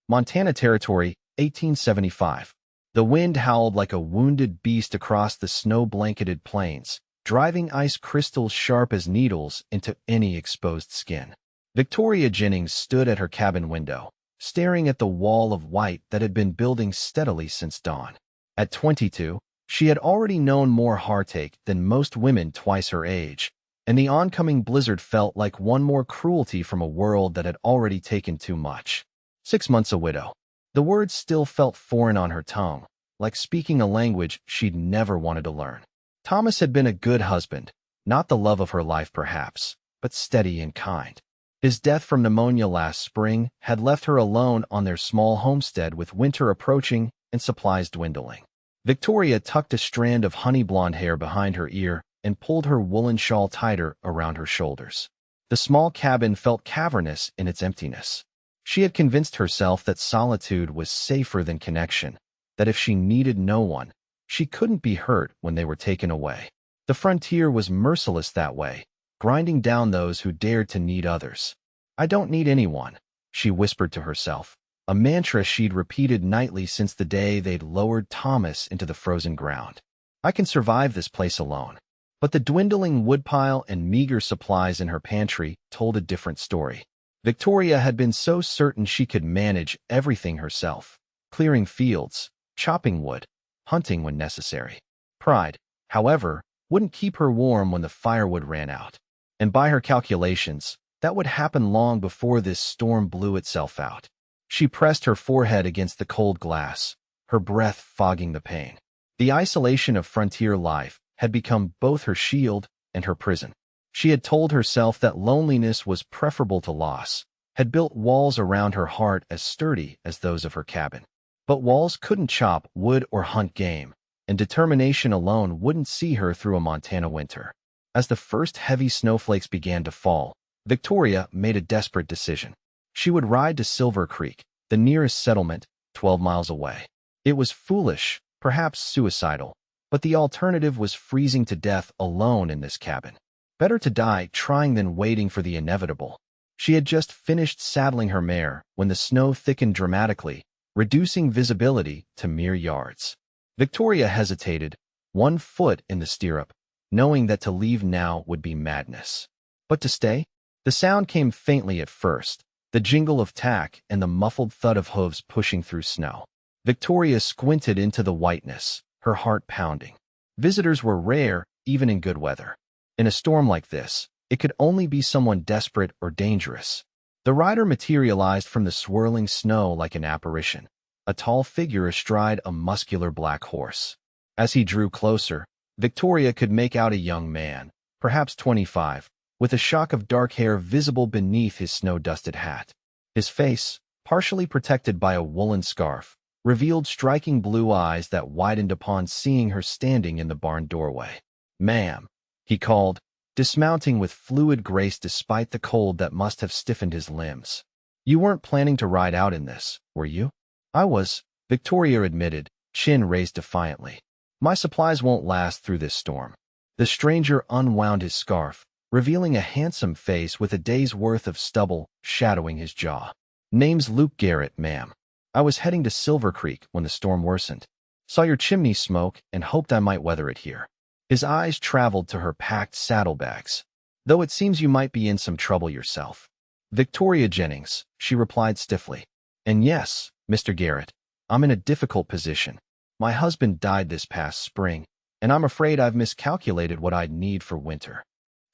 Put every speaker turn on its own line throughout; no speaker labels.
Montana Territory, 1875. The wind howled like a wounded beast across the snow-blanketed plains, driving ice crystals sharp as needles into any exposed skin. Victoria Jennings stood at her cabin window, staring at the wall of white that had been building steadily since dawn. At 22, she had already known more heartache than most women twice her age, and the oncoming blizzard felt like one more cruelty from a world that had already taken too much. 6 months a widow. The words still felt foreign on her tongue, like speaking a language she'd never wanted to learn. Thomas had been a good husband, not the love of her life perhaps, but steady and kind. His death from pneumonia last spring had left her alone on their small homestead with winter approaching and supplies dwindling. Victoria tucked a strand of honey-blonde hair behind her ear and pulled her woolen shawl tighter around her shoulders. The small cabin felt cavernous in its emptiness. She had convinced herself that solitude was safer than connection, that if she needed no one, she couldn't be hurt when they were taken away. The frontier was merciless that way, grinding down those who dared to need others. "I don't need anyone," she whispered to herself, a mantra she'd repeated nightly since the day they'd lowered Thomas into the frozen ground. "I can survive this place alone." But the dwindling woodpile and meager supplies in her pantry told a different story. Victoria had been so certain she could manage everything herself, clearing fields, chopping wood, hunting when necessary. Pride, however, wouldn't keep her warm when the firewood ran out. And by her calculations, that would happen long before this storm blew itself out. She pressed her forehead against the cold glass, her breath fogging the pain. The isolation of frontier life had become both her shield and her prison. She had told herself that loneliness was preferable to loss, had built walls around her heart as sturdy as those of her cabin. But walls couldn't chop wood or hunt game, and determination alone wouldn't see her through a Montana winter. As the first heavy snowflakes began to fall, Victoria made a desperate decision. She would ride to Silver Creek, the nearest settlement, 12 miles away. It was foolish, perhaps suicidal, but the alternative was freezing to death alone in this cabin. Better to die trying than waiting for the inevitable. She had just finished saddling her mare when the snow thickened dramatically, reducing visibility to mere yards. Victoria hesitated, one foot in the stirrup, knowing that to leave now would be madness. But to stay? The sound came faintly at first, the jingle of tack and the muffled thud of hooves pushing through snow. Victoria squinted into the whiteness, her heart pounding. Visitors were rare, even in good weather. In a storm like this, it could only be someone desperate or dangerous. The rider materialized from the swirling snow like an apparition, a tall figure astride a muscular black horse. As he drew closer, Victoria could make out a young man, perhaps 25, with a shock of dark hair visible beneath his snow-dusted hat. His face, partially protected by a woolen scarf, revealed striking blue eyes that widened upon seeing her standing in the barn doorway. "Ma'am," he called, dismounting with fluid grace despite the cold that must have stiffened his limbs. "You weren't planning to ride out in this, were you?" "I was," Victoria admitted, chin raised defiantly. "My supplies won't last through this storm." The stranger unwound his scarf, revealing a handsome face with a day's worth of stubble shadowing his jaw. "Name's Luke Garrett, ma'am. I was heading to Silver Creek when the storm worsened. Saw your chimney smoke and hoped I might weather it here." His eyes traveled to her packed saddlebags. "Though it seems you might be in some trouble yourself." "Victoria Jennings," she replied stiffly. "And yes, Mr. Garrett, I'm in a difficult position. My husband died this past spring, and I'm afraid I've miscalculated what I'd need for winter."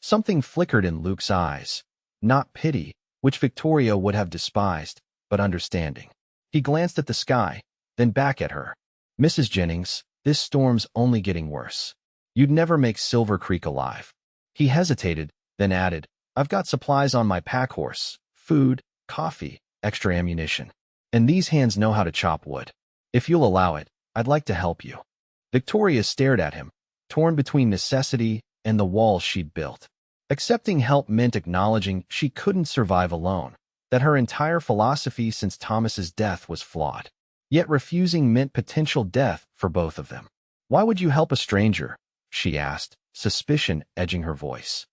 Something flickered in Luke's eyes, not pity, which Victoria would have despised, but understanding. He glanced at the sky, then back at her. "Mrs. Jennings, this storm's only getting worse. You'd never make Silver Creek alive." He hesitated, then added, "I've got supplies on my pack horse, food, coffee, extra ammunition. And these hands know how to chop wood. If you'll allow it, I'd like to help you." Victoria stared at him, torn between necessity and the wall she'd built. Accepting help meant acknowledging she couldn't survive alone, that her entire philosophy since Thomas's death was flawed. Yet refusing meant potential death for both of them. "Why would you help a stranger?" she asked, suspicion edging her voice.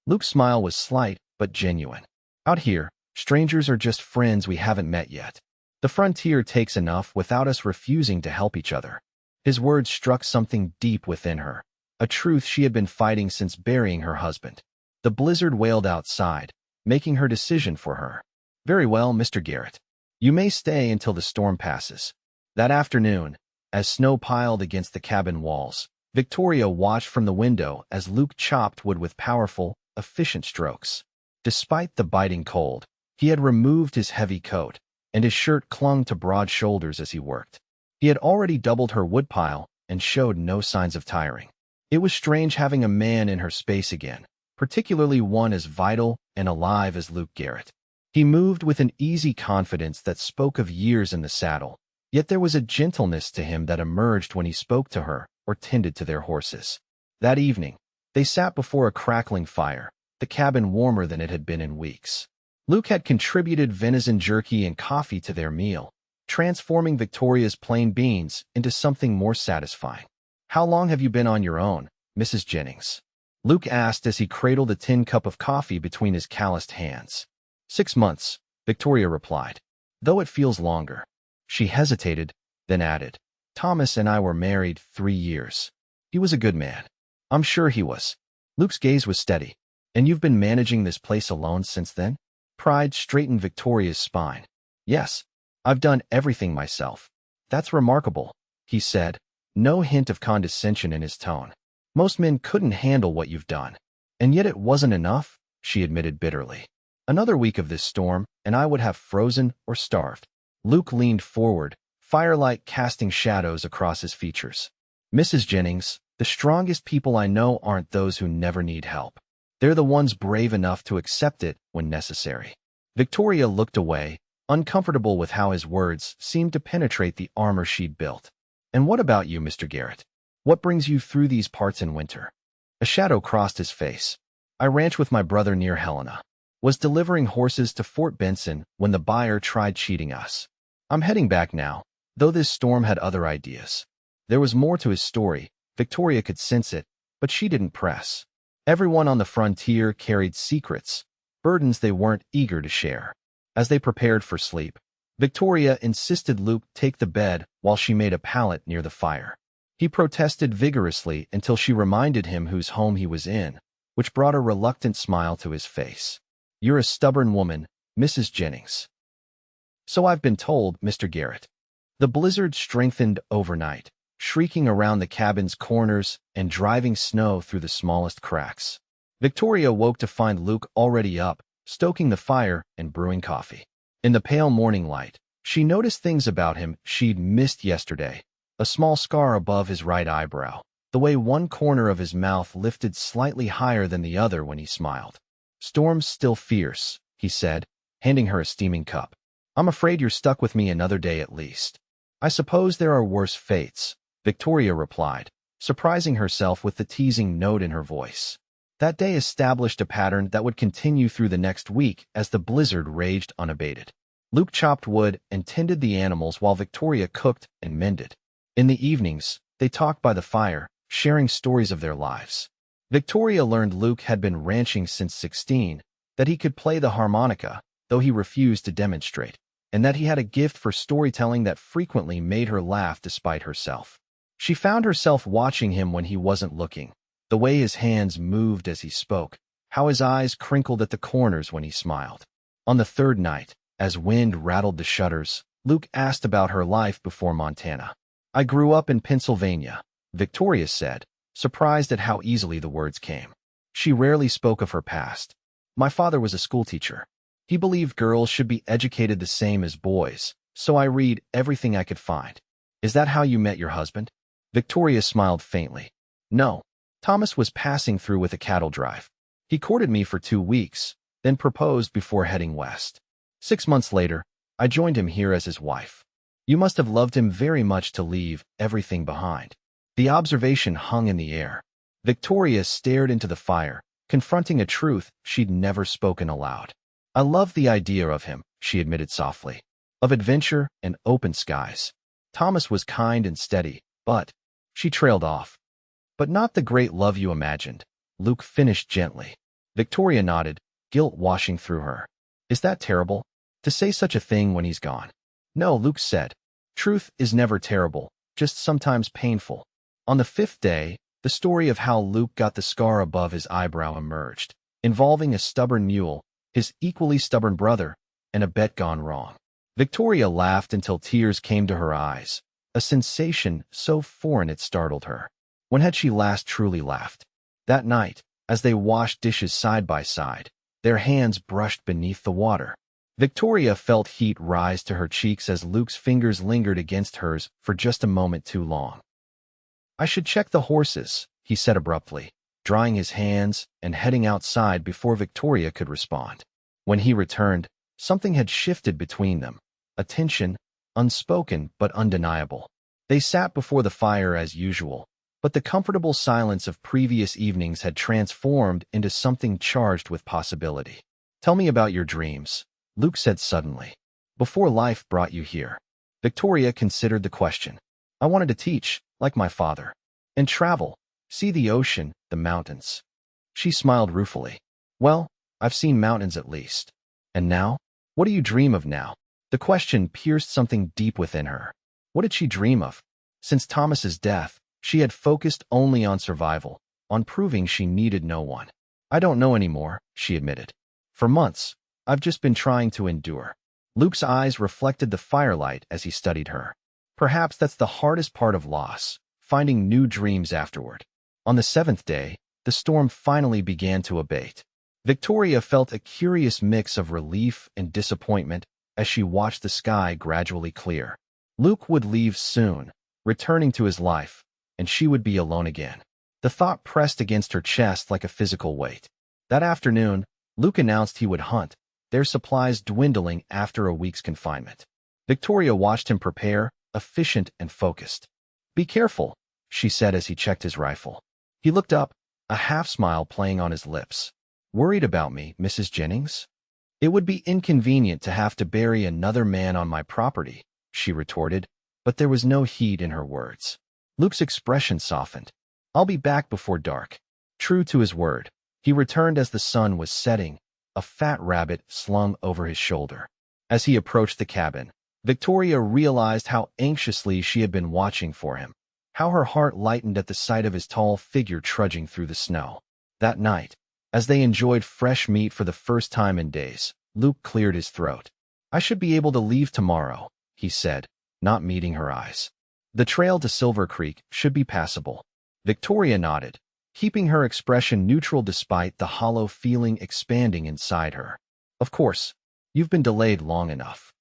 Luke's smile was slight but genuine. "Out here, strangers are just friends we haven't met yet. The frontier takes enough without us refusing to help each other. His words struck something deep within her, a truth she had been fighting since burying her husband. The blizzard wailed outside, making her decision for her. Very well, Mr. Garrett. You may stay until the storm passes. That afternoon, as snow piled against the cabin walls, Victoria watched from the window as Luke chopped wood with powerful, efficient strokes. Despite the biting cold, he had removed his heavy coat, and his shirt clung to broad shoulders as he worked. He had already doubled her woodpile and showed no signs of tiring. It was strange having a man in her space again, particularly one as vital and alive as Luke Garrett. He moved with an easy confidence that spoke of years in the saddle, yet there was a gentleness to him that emerged when he spoke to her or tended to their horses. That evening, they sat before a crackling fire, the cabin warmer than it had been in weeks. Luke had contributed venison jerky and coffee to their meal, transforming Victoria's plain beans into something more satisfying. "How long have you been on your own, Mrs. Jennings?" Luke asked as he cradled a tin cup of coffee between his calloused hands. 6 months, Victoria replied, though it feels longer. She hesitated, then added, "Thomas and I were married 3 years. He was a good man." "I'm sure he was." Luke's gaze was steady. "And you've been managing this place alone since then?" Pride straightened Victoria's spine. "Yes, I've done everything myself." "That's remarkable," he said, no hint of condescension in his tone. "Most men couldn't handle what you've done." "And yet it wasn't enough," she admitted bitterly. "Another week of this storm, and I would have frozen or starved." Luke leaned forward, firelight casting shadows across his features. "Mrs. Jennings, the strongest people I know aren't those who never need help. They're the ones brave enough to accept it when necessary." Victoria looked away, uncomfortable with how his words seemed to penetrate the armor she'd built. "And what about you, Mr. Garrett? What brings you through these parts in winter?" A shadow crossed his face. "I ranch with my brother near Helena. Was delivering horses to Fort Benson when the buyer tried cheating us. I'm heading back now, though this storm had other ideas." There was more to his story. Victoria could sense it, but she didn't press. Everyone on the frontier carried secrets, burdens they weren't eager to share. As they prepared for sleep, Victoria insisted Luke take the bed while she made a pallet near the fire. He protested vigorously until she reminded him whose home he was in, which brought a reluctant smile to his face. "You're a stubborn woman, Mrs. Jennings." "So I've been told, Mr. Garrett." The blizzard strengthened overnight, shrieking around the cabin's corners and driving snow through the smallest cracks. Victoria woke to find Luke already up, stoking the fire and brewing coffee. In the pale morning light, she noticed things about him she'd missed yesterday. A small scar above his right eyebrow, the way one corner of his mouth lifted slightly higher than the other when he smiled. "Storm's still fierce," he said, handing her a steaming cup. "I'm afraid you're stuck with me another day at least." "I suppose there are worse fates," Victoria replied, surprising herself with the teasing note in her voice. That day established a pattern that would continue through the next week as the blizzard raged unabated. Luke chopped wood and tended the animals while Victoria cooked and mended. In the evenings, they talked by the fire, sharing stories of their lives. Victoria learned Luke had been ranching since 16, that he could play the harmonica, though he refused to demonstrate, and that he had a gift for storytelling that frequently made her laugh despite herself. She found herself watching him when he wasn't looking, the way his hands moved as he spoke, how his eyes crinkled at the corners when he smiled. On the third night, as wind rattled the shutters, Luke asked about her life before Montana. "I grew up in Pennsylvania," Victoria said, surprised at how easily the words came. She rarely spoke of her past. "My father was a schoolteacher. He believed girls should be educated the same as boys, so I read everything I could find." "Is that how you met your husband?" Victoria smiled faintly. "No. Thomas was passing through with a cattle drive. He courted me for 2 weeks, then proposed before heading west. 6 months later, I joined him here as his wife. You must have loved him very much to leave everything behind." The observation hung in the air. Victoria stared into the fire, confronting a truth she'd never spoken aloud. "I love the idea of him," she admitted softly, "of adventure and open skies. Thomas was kind and steady, but—" She trailed off. "But not the great love you imagined," Luke finished gently. Victoria nodded, guilt washing through her. "Is that terrible? To say such a thing when he's gone?" No, Luke said. Truth is never terrible, just sometimes painful. On the fifth day, the story of how Luke got the scar above his eyebrow emerged, involving a stubborn mule, his equally stubborn brother, and a bet gone wrong. Victoria laughed until tears came to her eyes, a sensation so foreign it startled her. When had she last truly laughed? That night, as they washed dishes side by side, their hands brushed beneath the water. Victoria felt heat rise to her cheeks as Luke's fingers lingered against hers for just a moment too long. I should check the horses, he said abruptly, drying his hands and heading outside before Victoria could respond. When he returned, something had shifted between them, a tension, unspoken but undeniable. They sat before the fire as usual, but the comfortable silence of previous evenings had transformed into something charged with possibility. Tell me about your dreams, Luke said suddenly. Before life brought you here. Victoria considered the question. I wanted to teach, like my father, and travel, see the ocean, the mountains. She smiled ruefully. Well, I've seen mountains at least. And now? What do you dream of now? The question pierced something deep within her. What did she dream of? Since Thomas's death, she had focused only on survival, on proving she needed no one. I don't know anymore, she admitted. For months, I've just been trying to endure. Luke's eyes reflected the firelight as he studied her. Perhaps that's the hardest part of loss, finding new dreams afterward. On the seventh day, the storm finally began to abate. Victoria felt a curious mix of relief and disappointment as she watched the sky gradually clear. Luke would leave soon, returning to his life, and she would be alone again. The thought pressed against her chest like a physical weight. That afternoon, Luke announced he would hunt, their supplies dwindling after a week's confinement. Victoria watched him prepare, efficient and focused. Be careful, she said as he checked his rifle. He looked up, a half-smile playing on his lips. Worried about me, Mrs. Jennings? It would be inconvenient to have to bury another man on my property, she retorted, but there was no heat in her words. Luke's expression softened. I'll be back before dark. True to his word, he returned as the sun was setting, a fat rabbit slung over his shoulder. As he approached the cabin, Victoria realized how anxiously she had been watching for him, how her heart lightened at the sight of his tall figure trudging through the snow. That night, as they enjoyed fresh meat for the first time in days, Luke cleared his throat. I should be able to leave tomorrow, he said, not meeting her eyes. The trail to Silver Creek should be passable. Victoria nodded, keeping her expression neutral despite the hollow feeling expanding inside her. Of course, you've been delayed long enough.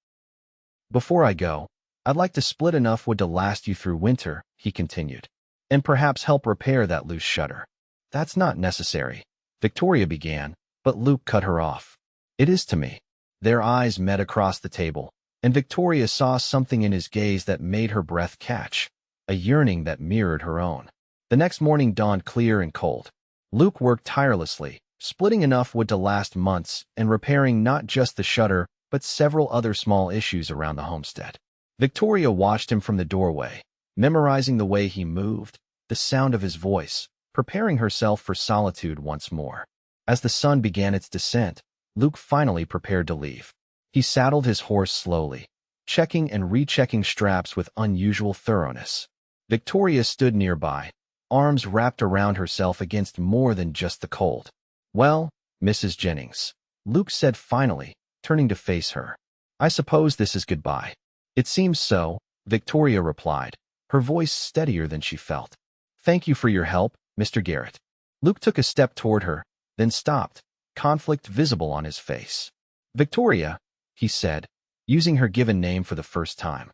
Before I go, I'd like to split enough wood to last you through winter, he continued, and perhaps help repair that loose shutter. That's not necessary, Victoria began, but Luke cut her off. It is to me. Their eyes met across the table, and Victoria saw something in his gaze that made her breath catch, a yearning that mirrored her own. The next morning dawned clear and cold. Luke worked tirelessly, splitting enough wood to last months and repairing not just the shutter, but several other small issues around the homestead. Victoria watched him from the doorway, memorizing the way he moved, the sound of his voice, preparing herself for solitude once more. As the sun began its descent, Luke finally prepared to leave. He saddled his horse slowly, checking and rechecking straps with unusual thoroughness. Victoria stood nearby, arms wrapped around herself against more than just the cold. Well, Mrs. Jennings, Luke said finally, turning to face her. I suppose this is goodbye. It seems so, Victoria replied, her voice steadier than she felt. Thank you for your help, Mr. Garrett. Luke took a step toward her, then stopped, conflict visible on his face. Victoria, he said, using her given name for the first time.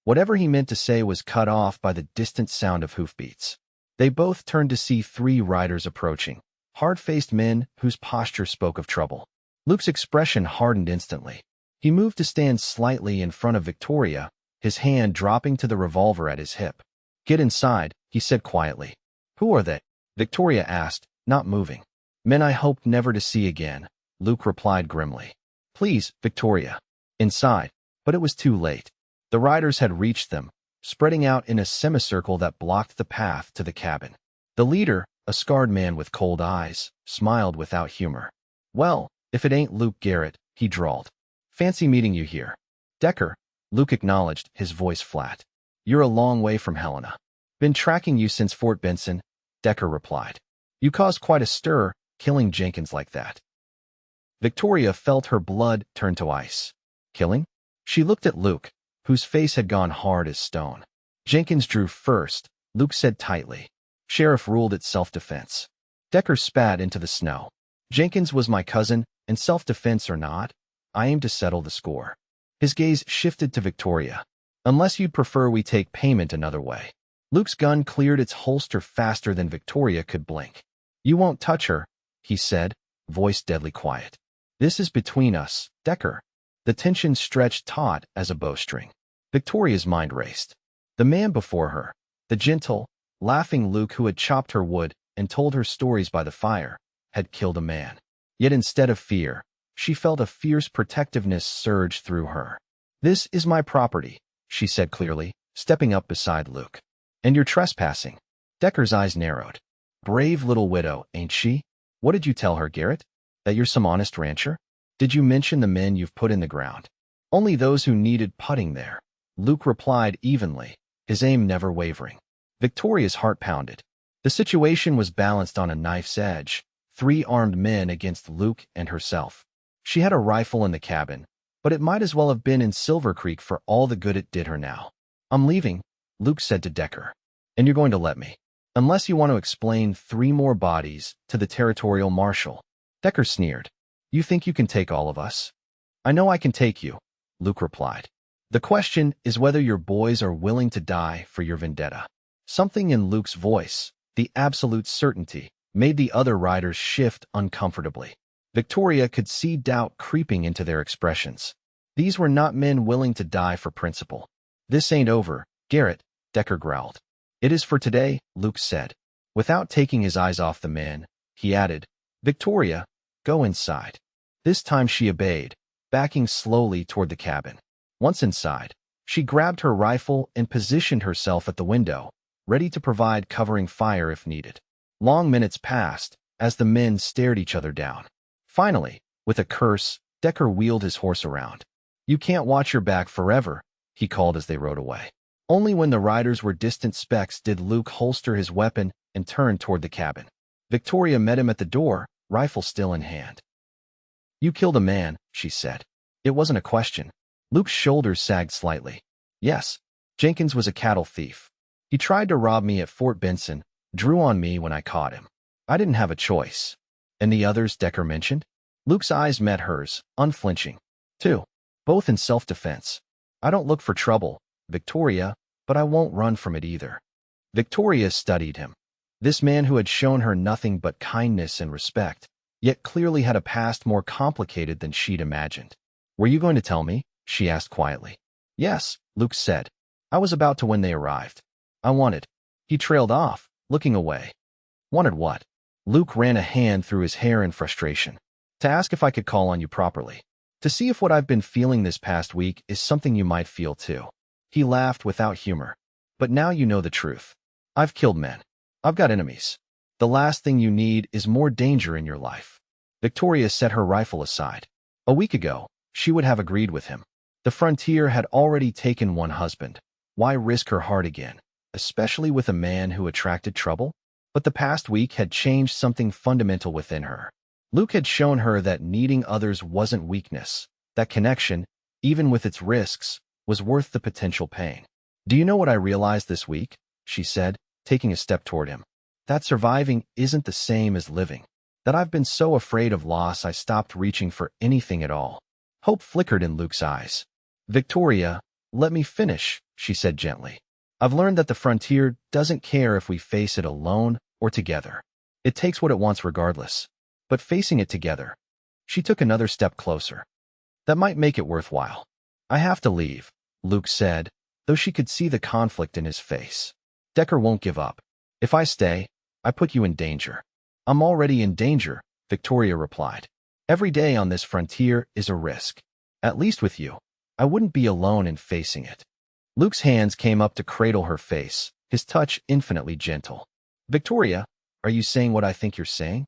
Whatever he meant to say was cut off by the distant sound of hoofbeats. They both turned to see 3 riders approaching, hard-faced men whose posture spoke of trouble. Luke's expression hardened instantly. He moved to stand slightly in front of Victoria, his hand dropping to the revolver at his hip. Get inside, he said quietly. Who are they? Victoria asked, not moving. Men I hoped never to see again, Luke replied grimly. Please, Victoria. Inside. But it was too late. The riders had reached them, spreading out in a semicircle that blocked the path to the cabin. The leader, a scarred man with cold eyes, smiled without humor. Well, if it ain't Luke Garrett, he drawled. Fancy meeting you here. Decker, Luke acknowledged, his voice flat. You're a long way from Helena. Been tracking you since Fort Benson, Decker replied. You caused quite a stir, killing Jenkins like that. Victoria felt her blood turn to ice. Killing? She looked at Luke, whose face had gone hard as stone. Jenkins drew first, Luke said tightly. Sheriff ruled it self-defense. Decker spat into the snow. Jenkins was my cousin, and self-defense or not, I aim to settle the score. His gaze shifted to Victoria. Unless you'd prefer we take payment another way. Luke's gun cleared its holster faster than Victoria could blink. You won't touch her, he said, voice deadly quiet. This is between us, Decker. The tension stretched taut as a bowstring. Victoria's mind raced. The man before her, the gentle, laughing Luke who had chopped her wood and told her stories by the fire, had killed a man. Yet instead of fear, she felt a fierce protectiveness surge through her. This is my property, she said clearly, stepping up beside Luke. And you're trespassing. Decker's eyes narrowed. Brave little widow, ain't she? What did you tell her, Garrett? That you're some honest rancher? Did you mention the men you've put in the ground? Only those who needed putting there. Luke replied evenly, his aim never wavering. Victoria's heart pounded. The situation was balanced on a knife's edge, 3 armed men against Luke and herself. She had a rifle in the cabin, but it might as well have been in Silver Creek for all the good it did her now. I'm leaving, Luke said to Decker. And you're going to let me. Unless you want to explain 3 more bodies to the territorial marshal. Decker sneered. You think you can take all of us? I know I can take you, Luke replied. The question is whether your boys are willing to die for your vendetta. Something in Luke's voice, the absolute certainty, made the other riders shift uncomfortably. Victoria could see doubt creeping into their expressions. These were not men willing to die for principle. This ain't over, Garrett, Decker growled. It is for today, Luke said. Without taking his eyes off the men, he added, Victoria, go inside. This time she obeyed, backing slowly toward the cabin. Once inside, she grabbed her rifle and positioned herself at the window, ready to provide covering fire if needed. Long minutes passed as the men stared each other down. Finally, with a curse, Decker wheeled his horse around. You can't watch your back forever, he called as they rode away. Only when the riders were distant specks did Luke holster his weapon and turn toward the cabin. Victoria met him at the door, rifle still in hand. You killed a man, she said. It wasn't a question. Luke's shoulders sagged slightly. Yes, Jenkins was a cattle thief. He tried to rob me at Fort Benson, drew on me when I caught him. I didn't have a choice. And the others Decker mentioned? Luke's eyes met hers, unflinching. 2. Both in self-defense. I don't look for trouble, Victoria, but I won't run from it either. Victoria studied him. This man who had shown her nothing but kindness and respect, yet clearly had a past more complicated than she'd imagined. Were you going to tell me? She asked quietly. Yes, Luke said. I was about to when they arrived. I wanted. He trailed off, looking away. Wanted what? Luke ran a hand through his hair in frustration. To ask if I could call on you properly. To see if what I've been feeling this past week is something you might feel too. He laughed without humor. But now you know the truth. I've killed men. I've got enemies. The last thing you need is more danger in your life. Victoria set her rifle aside. A week ago, she would have agreed with him. The frontier had already taken one husband. Why risk her heart again, especially with a man who attracted trouble? But the past week had changed something fundamental within her. Luke had shown her that needing others wasn't weakness. That connection, even with its risks, was worth the potential pain. Do you know what I realized this week? She said, taking a step toward him. That surviving isn't the same as living. That I've been so afraid of loss I stopped reaching for anything at all. Hope flickered in Luke's eyes. Victoria, let me finish, she said gently. I've learned that the frontier doesn't care if we face it alone or together. It takes what it wants regardless. But facing it together. She took another step closer. That might make it worthwhile. I have to leave, Luke said, though she could see the conflict in his face. Decker won't give up. If I stay, I put you in danger. I'm already in danger, Victoria replied. Every day on this frontier is a risk. At least with you. I wouldn't be alone in facing it. Luke's hands came up to cradle her face, his touch infinitely gentle. Victoria, are you saying what I think you're saying?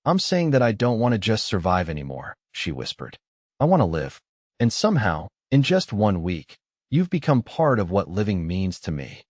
I'm saying that I don't want to just survive anymore, she whispered. I want to live. And somehow, in just 1 week, You've become part of what living means to me."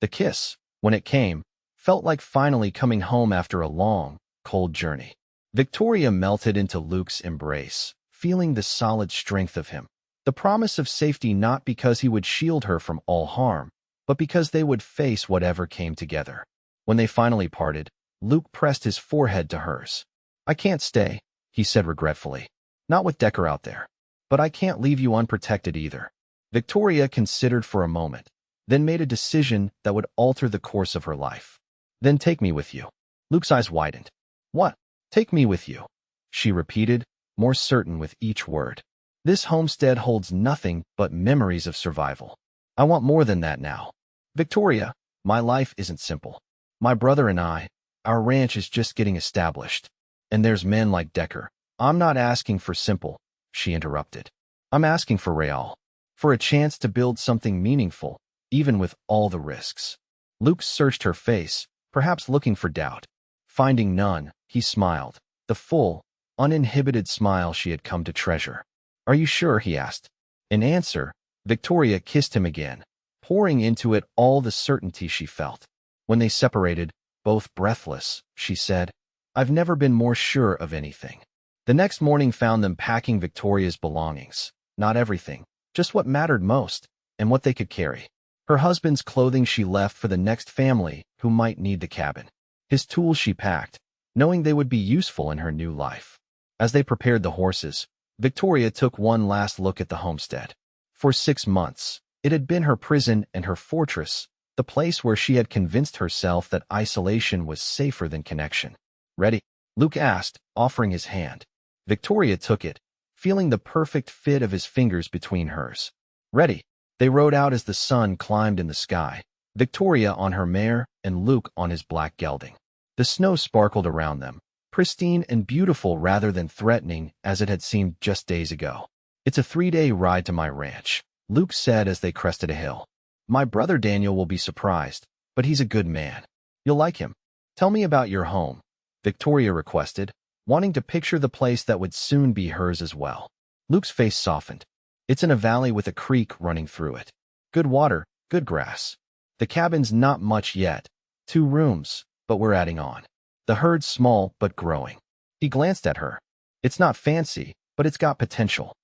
The kiss, when it came, felt like finally coming home after a long, cold journey. Victoria melted into Luke's embrace, feeling the solid strength of him. The promise of safety, not because he would shield her from all harm, but because they would face whatever came together. When they finally parted, Luke pressed his forehead to hers. "I can't stay," he said regretfully. "Not with Decker out there. But I can't leave you unprotected either." Victoria considered for a moment, then made a decision that would alter the course of her life. "Then take me with you." Luke's eyes widened. "What? Take me with you?" she repeated, more certain with each word. "This homestead holds nothing but memories of survival. I want more than that now. Victoria, my life isn't simple. My brother and I, our ranch is just getting established. And there's men like Decker." "I'm not asking for simple," she interrupted. "I'm asking for real. For a chance to build something meaningful, even with all the risks." Luke searched her face, perhaps looking for doubt. Finding none, he smiled, the full, uninhibited smile she had come to treasure. "Are you sure?" he asked. In answer, Victoria kissed him again, pouring into it all the certainty she felt. When they separated, both breathless, she said, "I've never been more sure of anything." The next morning found them packing Victoria's belongings. Not everything, just what mattered most, and what they could carry. Her husband's clothing she left for the next family who might need the cabin. His tools she packed, knowing they would be useful in her new life. As they prepared the horses, Victoria took one last look at the homestead. For 6 months, it had been her prison and her fortress, the place where she had convinced herself that isolation was safer than connection. "Ready?" Luke asked, offering his hand. Victoria took it, feeling the perfect fit of his fingers between hers. "Ready." They rode out as the sun climbed in the sky, Victoria on her mare and Luke on his black gelding. The snow sparkled around them, pristine and beautiful rather than threatening as it had seemed just days ago. "It's a 3-day ride to my ranch," Luke said as they crested a hill. "My brother Daniel will be surprised, but he's a good man. You'll like him. Tell me about your home," Victoria requested, wanting to picture the place that would soon be hers as well. Luke's face softened. "It's in a valley with a creek running through it. Good water, good grass. The cabin's not much yet, 2 rooms, but we're adding on. The herd's small but growing." He glanced at her. "It's not fancy, but it's got potential."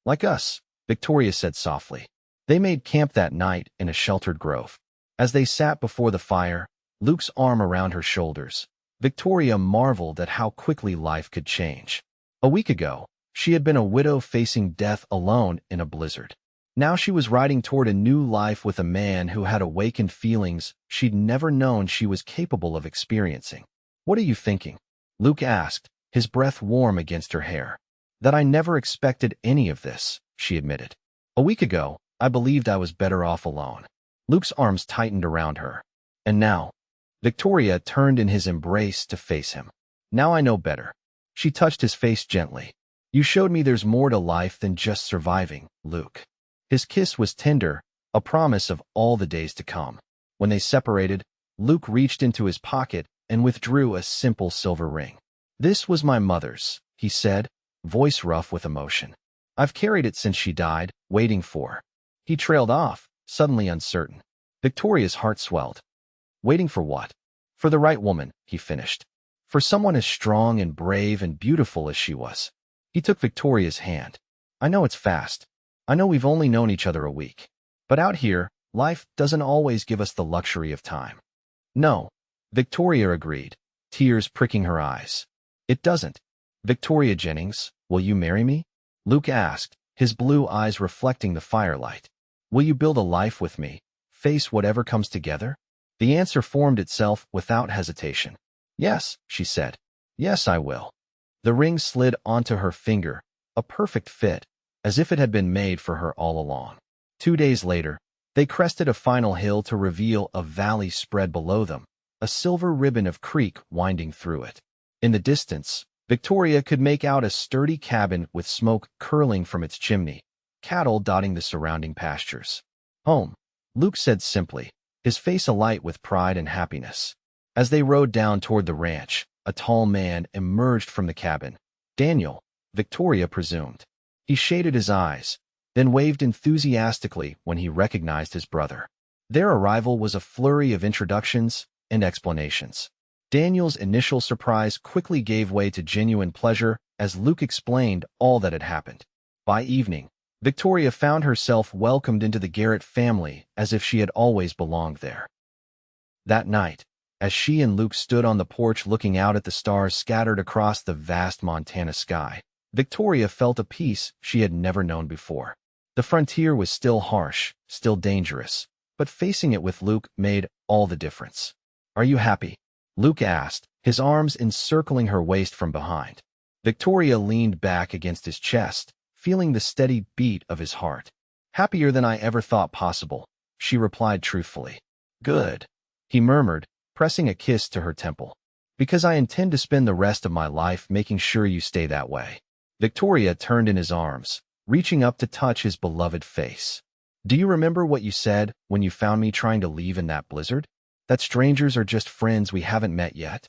"Like us," Victoria said softly. They made camp that night in a sheltered grove. As they sat before the fire, Luke's arm around her shoulders, Victoria marveled at how quickly life could change. A week ago, she had been a widow facing death alone in a blizzard. Now she was riding toward a new life with a man who had awakened feelings she'd never known she was capable of experiencing. "What are you thinking?" Luke asked, his breath warm against her hair. "That I never expected any of this," she admitted. "A week ago, I believed I was better off alone." Luke's arms tightened around her. "And now?" Victoria turned in his embrace to face him. "Now I know better." She touched his face gently. "You showed me there's more to life than just surviving, Luke." His kiss was tender, a promise of all the days to come. When they separated, Luke reached into his pocket and withdrew a simple silver ring. "This was my mother's," he said, voice rough with emotion. "I've carried it since she died, waiting for." He trailed off, suddenly uncertain. Victoria's heart swelled. "Waiting for what?" "For the right woman," he finished. "For someone as strong and brave and beautiful as she was." He took Victoria's hand. "I know it's fast. I know we've only known each other a week. But out here, life doesn't always give us the luxury of time." "No," Victoria agreed, tears pricking her eyes. "It doesn't." "Victoria Jennings, will you marry me?" Luke asked, his blue eyes reflecting the firelight. "Will you build a life with me, face whatever comes together?" The answer formed itself without hesitation. "Yes," she said. "Yes, I will." The ring slid onto her finger, a perfect fit, as if it had been made for her all along. 2 days later, they crested a final hill to reveal a valley spread below them, a silver ribbon of creek winding through it. In the distance, Victoria could make out a sturdy cabin with smoke curling from its chimney, cattle dotting the surrounding pastures. "Home," Luke said simply, his face alight with pride and happiness. As they rode down toward the ranch, a tall man emerged from the cabin. "Daniel," Victoria presumed. He shaded his eyes, then waved enthusiastically when he recognized his brother. Their arrival was a flurry of introductions and explanations. Daniel's initial surprise quickly gave way to genuine pleasure as Luke explained all that had happened. By evening, Victoria found herself welcomed into the Garrett family as if she had always belonged there. That night, as she and Luke stood on the porch looking out at the stars scattered across the vast Montana sky, Victoria felt a peace she had never known before. The frontier was still harsh, still dangerous, but facing it with Luke made all the difference. "Are you happy?" Luke asked, his arms encircling her waist from behind. Victoria leaned back against his chest, feeling the steady beat of his heart. "Happier than I ever thought possible," she replied truthfully. "Good," he murmured, pressing a kiss to her temple. "Because I intend to spend the rest of my life making sure you stay that way." Victoria turned in his arms, reaching up to touch his beloved face. "Do you remember what you said when you found me trying to leave in that blizzard? That strangers are just friends we haven't met yet?"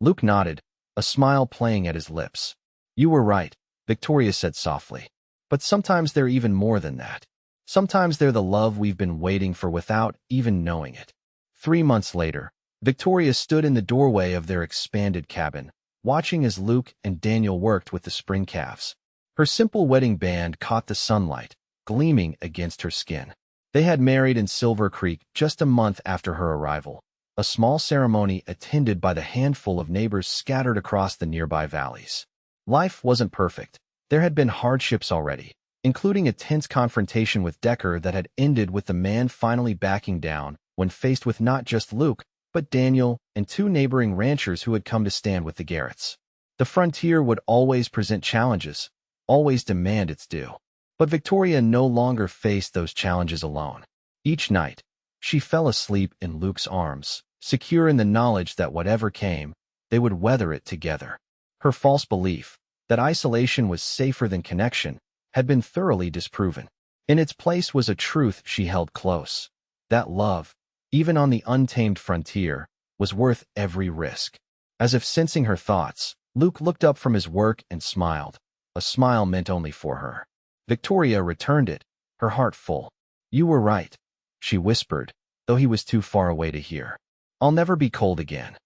Luke nodded, a smile playing at his lips. "You were right," Victoria said softly. "But sometimes they're even more than that. Sometimes they're the love we've been waiting for without even knowing it." 3 months later, Victoria stood in the doorway of their expanded cabin, watching as Luke and Daniel worked with the spring calves. Her simple wedding band caught the sunlight, gleaming against her skin. They had married in Silver Creek just a month after her arrival, a small ceremony attended by the handful of neighbors scattered across the nearby valleys. Life wasn't perfect. There had been hardships already, including a tense confrontation with Decker that had ended with the man finally backing down when faced with not just Luke, but Daniel and 2 neighboring ranchers who had come to stand with the Garretts. The frontier would always present challenges, always demand its due. But Victoria no longer faced those challenges alone. Each night, she fell asleep in Luke's arms, secure in the knowledge that whatever came, they would weather it together. Her false belief that isolation was safer than connection had been thoroughly disproven. In its place was a truth she held close: that love, even on the untamed frontier, was worth every risk. As if sensing her thoughts, Luke looked up from his work and smiled, a smile meant only for her. Victoria returned it, her heart full. "You were right," she whispered, though he was too far away to hear. "I'll never be cold again."